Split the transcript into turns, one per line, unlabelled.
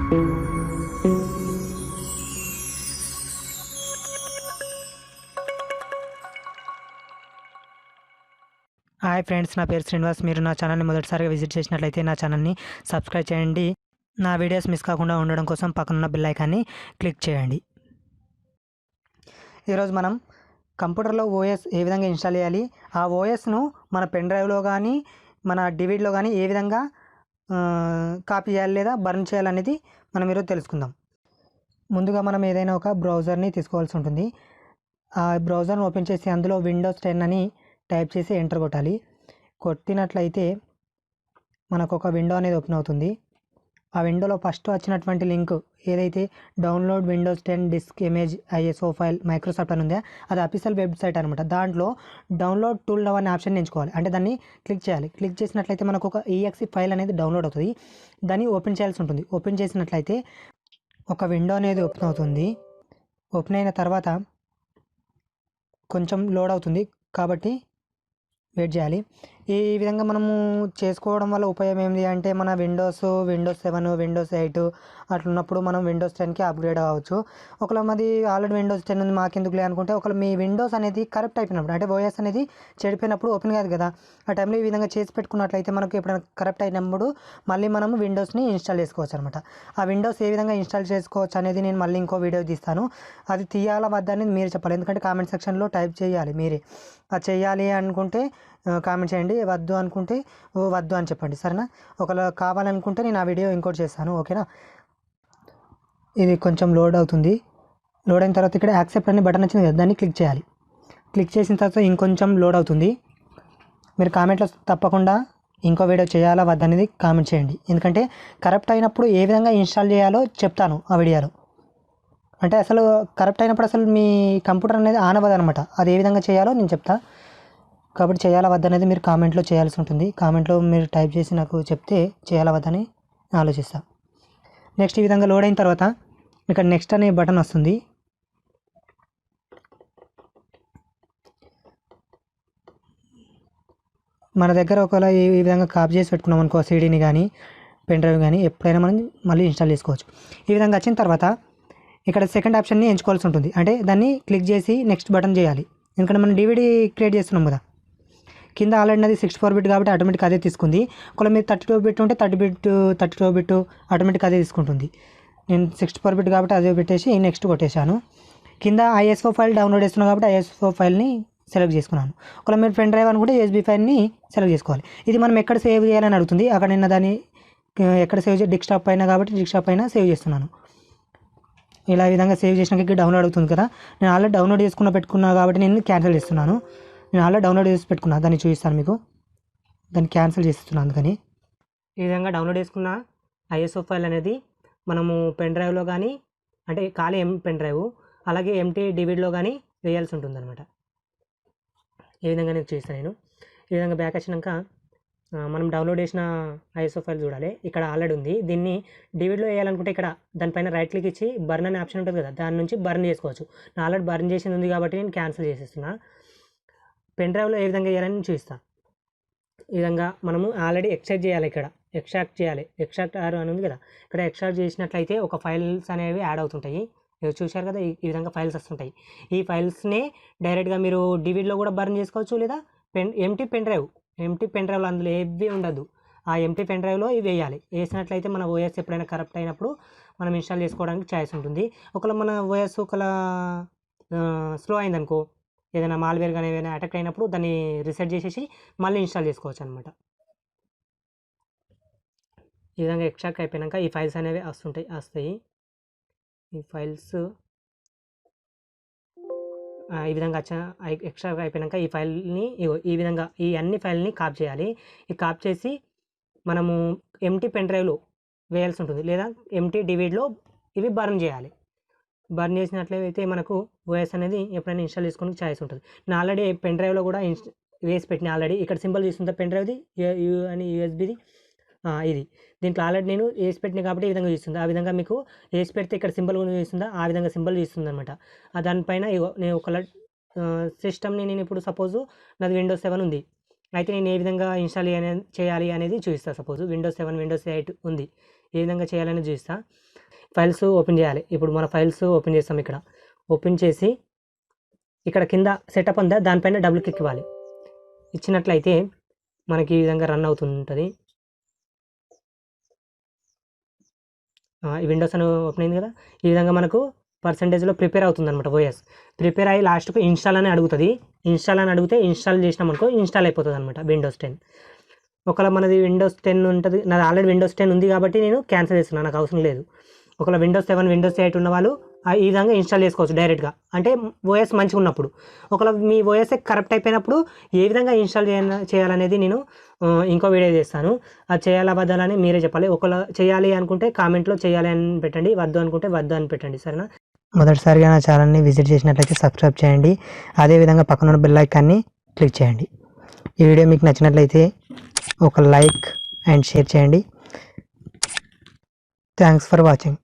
Hi friends, నా పేరు శ్రీనివాస్. మీరు నా ఛానల్ని మొదటిసారిగా విజిట్ చేసినట్లయితే నా ఛానల్ని సబ్స్క్రైబ్ చేయండి. నా వీడియోస్ మిస్ కాకుండా ఉండడం కోసం పక్కనున్న బెల్ ఐకాన్ని క్లిక్ చేయండి. ఈరోజు మనం కంప్యూటర్లో ఓఎస్ ఏ విధంగా ఇన్స్టాల్ చేయాలి, ఆ ఓఎస్ను మన పెన్ డ్రైవ్లో కానీ మన డివిడీలో కానీ ఏ విధంగా కాపీ చేయాలి లేదా బర్న్ చేయాలనేది మనం ఈరోజు తెలుసుకుందాం. ముందుగా మనం ఏదైనా ఒక బ్రౌజర్ని తీసుకోవాల్సి ఉంటుంది. ఆ బ్రౌజర్ని ఓపెన్ చేసి అందులో విండోస్ 10 అని టైప్ చేసి ఎంటర్ కొట్టాలి. కొట్టినట్లయితే మనకు ఒక విండో అనేది ఓపెన్ అవుతుంది. ఆ విండోలో ఫస్ట్ వచ్చినటువంటి లింక్ ఏదైతే download Windows 10 disk image ISO file Microsoft అని ఉందో అది అఫీషియల్ వెబ్సైట్ అనమాట. దాంట్లో డౌన్లోడ్ టూల్ నౌ అనే ఆప్షన్ ఎంచుకోవాలి. అంటే దాన్ని క్లిక్ చేయాలి. క్లిక్ చేసినట్లయితే మనకు ఒక ఈఎక్సీ ఫైల్ అనేది డౌన్లోడ్ అవుతుంది. దాన్ని ఓపెన్ చేయాల్సి ఉంటుంది. ఓపెన్ చేసినట్లయితే ఒక విండో అనేది ఓపెన్ అవుతుంది. ఓపెన్ అయిన తర్వాత కొంచెం లోడ్ అవుతుంది కాబట్టి వెయిట్ చేయాలి. ఈ విధంగా మనము చేసుకోవడం వల్ల ఉపయోగం ఏంటి అంటే మన విండోస్ 7 విండోస్ 8 అట్లున్నప్పుడు మనం విండోస్ 10కి అప్గ్రేడ్ అవ్వచ్చు. ఒకవేళ మాది ఆల్రెడీ విండోస్ 10 ఉంది మాకెందుకులే అనుకుంటే ఒకవేళ మీ విండోస్ అనేది కరెక్ట్ అయిపోయినప్పుడు అంటే ఓఎస్ అనేది చెడిపోయినప్పుడు ఓపెన్ కాదు కదా, ఆ టైంలో ఈ విధంగా చేసి పెట్టుకున్నట్లయితే మనకు ఎప్పుడైనా కరెక్ట్ అయినప్పుడు మళ్ళీ మనం విండోస్ని ఇన్స్టాల్ చేసుకోవచ్చు అనమాట. ఆ విండోస్ ఏ విధంగా ఇన్స్టాల్ చేసుకోవచ్చు అనేది నేను మళ్ళీ ఇంకో వీడియో తీస్తాను. అది తీయాలా వద్ద అనేది మీరు చెప్పాలి. ఎందుకంటే కామెంట్ సెక్షన్లో టైప్ చేయాలి మీరే. అది చేయాలి అనుకుంటే కామెంట్ చేయండి, వద్దు అనుకుంటే వద్దు అని చెప్పండి, సరేనా? ఒకవేళ కావాలనుకుంటే నేను ఆ వీడియో ఇంకోటి చేస్తాను, ఓకేనా? ఇది కొంచెం లోడ్ అవుతుంది. లోడ్ అయిన తర్వాత ఇక్కడ యాక్సెప్ట్ అనే బటన్ వచ్చింది కదా, దాన్ని క్లిక్ చేయాలి. క్లిక్ చేసిన తర్వాత ఇంకొంచెం లోడ్ అవుతుంది. మీరు కామెంట్లో తప్పకుండా ఇంకో వీడియో చేయాలా వద్దనేది కామెంట్ చేయండి. ఎందుకంటే కరెక్ట్ అయినప్పుడు ఏ విధంగా ఇన్స్టాల్ చేయాలో చెప్తాను ఆ వీడియోలో. అంటే అసలు కరెక్ట్ అయినప్పుడు అసలు మీ కంప్యూటర్ అనేది ఆన్ అవ్వదు అనమాట. అది ఏ విధంగా చేయాలో నేను చెప్తాను. కాబట్టి చేయాలా వద్దనేది మీరు కామెంట్లో చేయాల్సి ఉంటుంది. కామెంట్లో మీరు టైప్ చేసి నాకు చెప్తే చేయాలా వద్దని ఆలోచిస్తాను. నెక్స్ట్ ఈ విధంగా లోడ్ అయిన తర్వాత ఇక్కడ నెక్స్ట్ అనే బటన్ వస్తుంది. మన దగ్గర ఒకవేళ ఈ విధంగా కాపీ చేసి పెట్టుకున్నాం అనుకో సీడీని కానీ పెన్ డ్రైవ్ కానీ ఎప్పుడైనా మనం మళ్ళీ ఇన్స్టాల్ చేసుకోవచ్చు. ఈ విధంగా వచ్చిన తర్వాత ఇక్కడ సెకండ్ ఆప్షన్ని ఎంచుకోవాల్సి ఉంటుంది. అంటే దాన్ని క్లిక్ చేసి నెక్స్ట్ బటన్ చేయాలి. ఎందుకంటే మనం డివిడీ క్రియేట్ చేస్తున్నాం కదా, కింద ఆల్రెడీ అది 64 బిట్ కాబట్టి ఆటోమేటిక్ అదే తీసుకుంది. ఒకవేళ మీరు 32 బిట్ ఉంటే 32 బిట్ ఆటోమేటిక్ అదే తీసుకుంటుంది. నేను 64 బిట్ కాబట్టి అదే పెట్టేసి నెక్స్ట్ కొట్టేశాను. కింద ఐఎస్ఓ ఫైల్ డౌన్లోడ్ చేస్తున్నాను కాబట్టి ఐఎస్ఓ ఫైల్ని సెలెక్ట్ చేసుకున్నాను. ఒకవేళ మీరు పెన్ డ్రైవ్ అనుకుంటే యూఎస్బీ ఫైల్ని సెలెక్ట్ చేసుకోవాలి. ఇది మనం ఎక్కడ సేవ్ చేయాలని అడుగుతుంది. అక్కడ నిన్న దాన్ని ఎక్కడ సేవ్ చేసి డెస్క్టాప్ పైన కాబట్టి డెస్క్టాప్ పైన సేవ్ చేస్తున్నాను. ఇలా ఈ విధంగా సేవ్ చేసినాక డౌన్లోడ్ అవుతుంది కదా, నేను ఆల్రెడీ డౌన్లోడ్ పెట్టుకున్నా కాబట్టి నేను క్యాన్సిల్ చేస్తున్నాను. నేను ఆల్రెడీ డౌన్లోడ్ చేసి పెట్టుకున్నా, దాన్ని చూపిస్తాను మీకు. దాన్ని క్యాన్సిల్ చేస్తున్నాను. అందుకని ఈ విధంగా డౌన్లోడ్ చేసుకున్న ఐఎస్ఓ ఫైల్ అనేది మనము పెన్ డ్రైవ్లో కానీ అంటే ఖాళీ పెన్ డ్రైవ్ అలాగే ఎంటీ డివిడీలో కానీ వేయాల్సి ఉంటుంది అనమాట. ఈ విధంగా నేను చూస్తాను. నేను ఈ విధంగా బ్యాక్ వచ్చినాక మనం డౌన్లోడ్ చేసిన ఐఎస్ఓ ఫైల్ చూడాలి. ఇక్కడ ఆల్రెడీ ఉంది. దీన్ని డివిడీలో వేయాలనుకుంటే ఇక్కడ దానిపైన రైట్ క్లిక్ ఇచ్చి బర్న్ అనే ఆప్షన్ ఉంటుంది కదా, దాని నుంచి బర్న్ చేసుకోవచ్చు. నేను ఆల్రెడీ బర్న్ చేసింది ఉంది కాబట్టి నేను క్యాన్సిల్ చేసేస్తున్నా. పెన్ డ్రైవ్లో ఏ విధంగా చేయాలని చూపిస్తాను. ఈ విధంగా మనము ఆల్రెడీ ఎక్స్ట్రాక్ట్ చేయాలి. ఇక్కడ ఎక్స్ట్రాక్ట్ చేయాలి. ఎక్స్ట్రాక్ట్ ఆర్ అని ఉంది కదా, ఇక్కడ ఎక్స్ట్రాక్ట్ చేసినట్లయితే ఒక ఫైల్స్ అనేవి యాడ్ అవుతుంటాయి. చూశారు కదా, ఈ విధంగా ఫైల్స్ వస్తుంటాయి. ఈ ఫైల్స్ని డైరెక్ట్గా మీరు డివిడీలో కూడా బర్న్ చేసుకోవచ్చు, లేదా ఎంటీ పెన్ డ్రైవ్లో అందులో ఏవి ఉండదు. ఆ ఎంటీ పెన్ డ్రైవ్లో ఇవి వేయాలి. వేసినట్లయితే మన ఓఎస్ ఎప్పుడైనా కరప్ట్ అయినప్పుడు మనం ఇన్స్టాల్ చేసుకోవడానికి ఛాయిస్ ఉంటుంది. ఒకవేళ మన ఓఎస్ స్లో అయిందనుకో, ఏదైనా మాల్వేర్ కానీ ఏదైనా అటాక్ అయినప్పుడు దాన్ని రీసెట్ చేసేసి మళ్ళీ ఇన్స్టాల్ చేసుకోవచ్చు అనమాట. ఈ విధంగా ఎక్స్ట్రాక్ట్ అయిపోయాక ఈ ఫైల్స్ అనేవి వస్తాయి. ఈ ఫైల్స్ ఈ విధంగా ఎక్స్ట్రాక్ట్ అయిపోయాక ఈ ఫైల్ని ఈ విధంగా ఈ అన్ని ఫైల్ని కాపీ చేయాలి. ఈ కాపీ చేసి మనము ఎంటీ పెన్ డ్రైవ్లో వేయాల్సి ఉంటుంది, లేదా ఎంటీ డివిడీలో ఇవి బర్న్ చేయాలి. బర్న్ చేసినట్లయితే మనకు ఓఎస్ అనేది ఎప్పుడైనా ఇన్స్టాల్ చేసుకోవడానికి ఛాయిస్ ఉంటుంది. నేను ఆల్రెడీ పెన్ డ్రైవ్లో కూడా వేసి పెట్టిన. ఆల్రెడీ ఇక్కడ సింబల్ చూస్తుందా పెన్ డ్రైవ్ది అని యూఎస్బీది ఇది. దీంట్లో ఆల్రెడీ నేను వేసి పెట్టిన కాబట్టి ఈ విధంగా చూస్తుంది. ఆ విధంగా మీకు వేసి పెడితే ఇక్కడ సింబల్ కూడా చూస్తుందా, ఆ విధంగా సింబల్ చూస్తుంది అనమాట. దానిపైన నేను ఒక సిస్టమ్ని నేను ఇప్పుడు సపోజు నాది విండోస్ 7 ఉంది. అయితే నేను ఏ విధంగా ఇన్స్టాల్ చేయాలి అనేది చూపిస్తాను. సపోజ్ విండోస్ 7 విండోస్ 8 ఉంది. ఏ విధంగా చేయాలని చూస్తా. ఫైల్స్ ఓపెన్ చేయాలి. ఇప్పుడు మన ఫైల్స్ ఓపెన్ చేస్తాం. ఇక్కడ ఓపెన్ చేసి ఇక్కడ కింద సెటప్ ఉందా దానిపైన డబుల్ క్లిక్ ఇవ్వాలి. ఇచ్చినట్లయితే మనకి ఈ విధంగా రన్ అవుతుంటుంది. ఈ విండోస్ అని ఓపెన్ అయింది కదా, ఈ విధంగా మనకు పర్సంటేజ్లో ప్రిపేర్ అవుతుంది అనమాట. ఓఎస్ ప్రిపేర్ అయ్యి లాస్ట్కు ఇన్స్టాల్ అని అడుగుతుంది. ఇన్స్టాల్ అని అడిగితే ఇన్స్టాల్ చేసినాం అనుకో ఇన్స్టాల్ అయిపోతుంది అనమాట విండోస్ 10. ఒకవేళ మనది విండోస్ 10 ఉంటుంది, నాది ఆల్రెడీ విండోస్ 10 ఉంది కాబట్టి నేను క్యాన్సిల్ చేస్తున్నాను, నాకు అవసరం లేదు. ఒకవేళ విండోస్ 7 విండోస్ 8 ఉన్న వాళ్ళు ఈ విధంగా ఇన్స్టాల్ చేసుకోవచ్చు డైరెక్ట్గా, అంటే ఓఎస్ మంచిగా ఉన్నప్పుడు. ఒకవేళ మీ ఓఎస్ కరెక్ట్ అయిపోయినప్పుడు ఏ విధంగా ఇన్స్టాల్ చేయాలనేది నేను ఇంకో వీడియో చేస్తాను. అది చేయాలా వద్దాలని మీరే చెప్పాలి. ఒకవేళ చేయాలి అనుకుంటే కామెంట్లో చేయాలి అని పెట్టండి, వద్దు అనుకుంటే వద్దు అని పెట్టండి, సరేనా. మొదటిసారిగా నా ఛానల్ని విజిట్ చేసినట్లయితే సబ్స్క్రైబ్ చేయండి. అదేవిధంగా పక్కన ఉన్న బెల్ ఐకాన్ని క్లిక్ చేయండి. ఈ వీడియో మీకు నచ్చినట్లయితే ఒక లైక్ అండ్ షేర్ చేయండి. Thanks for watching.